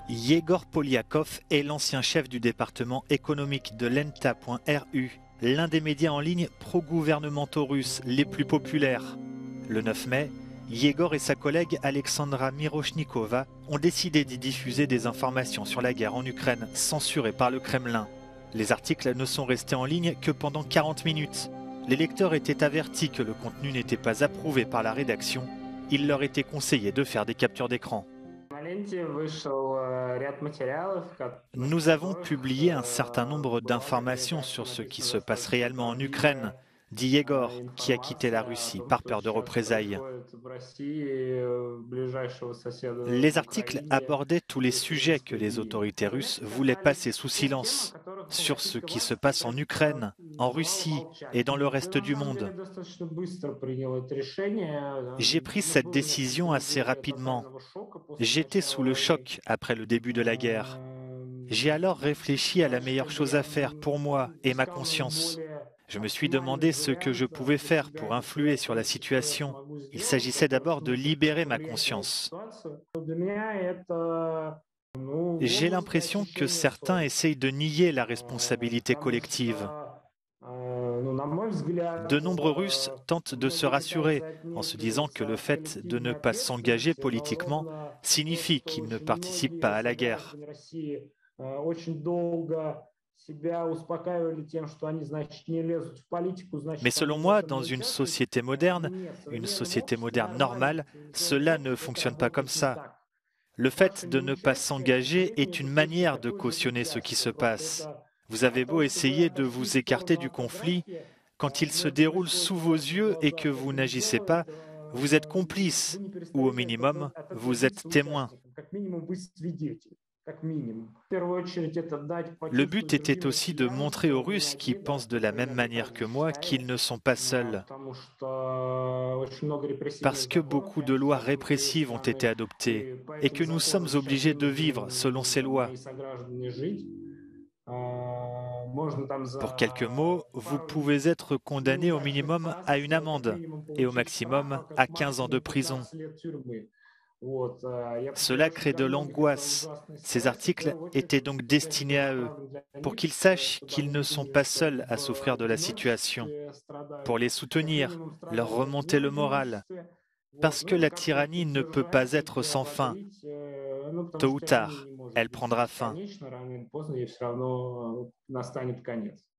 Yegor Polyakov est l'ancien chef du département économique de Lenta.ru, l'un des médias en ligne pro-gouvernementaux russes les plus populaires. Le 9 mai, Yegor et sa collègue Alexandra Miroshnikova ont décidé d'y diffuser des informations sur la guerre en Ukraine censurées par le Kremlin. Les articles ne sont restés en ligne que pendant 40 minutes. Les lecteurs étaient avertis que le contenu n'était pas approuvé par la rédaction. Il leur était conseillé de faire des captures d'écran. Nous avons publié un certain nombre d'informations sur ce qui se passe réellement en Ukraine, dit Yegor, qui a quitté la Russie par peur de représailles. Les articles abordaient tous les sujets que les autorités russes voulaient passer sous silence, sur ce qui se passe en Ukraine, en Russie et dans le reste du monde. J'ai pris cette décision assez rapidement. J'étais sous le choc après le début de la guerre. J'ai alors réfléchi à la meilleure chose à faire pour moi et ma conscience. Je me suis demandé ce que je pouvais faire pour influer sur la situation. Il s'agissait d'abord de libérer ma conscience. J'ai l'impression que certains essayent de nier la responsabilité collective. De nombreux Russes tentent de se rassurer en se disant que le fait de ne pas s'engager politiquement signifie qu'ils ne participent pas à la guerre. Mais selon moi, dans une société moderne normale, cela ne fonctionne pas comme ça. Le fait de ne pas s'engager est une manière de cautionner ce qui se passe. Vous avez beau essayer de vous écarter du conflit, quand il se déroule sous vos yeux et que vous n'agissez pas, vous êtes complice, ou au minimum, vous êtes témoin. Le but était aussi de montrer aux Russes qui pensent de la même manière que moi qu'ils ne sont pas seuls. Parce que beaucoup de lois répressives ont été adoptées et que nous sommes obligés de vivre selon ces lois. Pour quelques mots, vous pouvez être condamné au minimum à une amende et au maximum à 15 ans de prison. Cela crée de l'angoisse. Ces articles étaient donc destinés à eux, pour qu'ils sachent qu'ils ne sont pas seuls à souffrir de la situation, pour les soutenir, leur remonter le moral, parce que la tyrannie ne peut pas être sans fin. Tôt ou tard, elle prendra fin.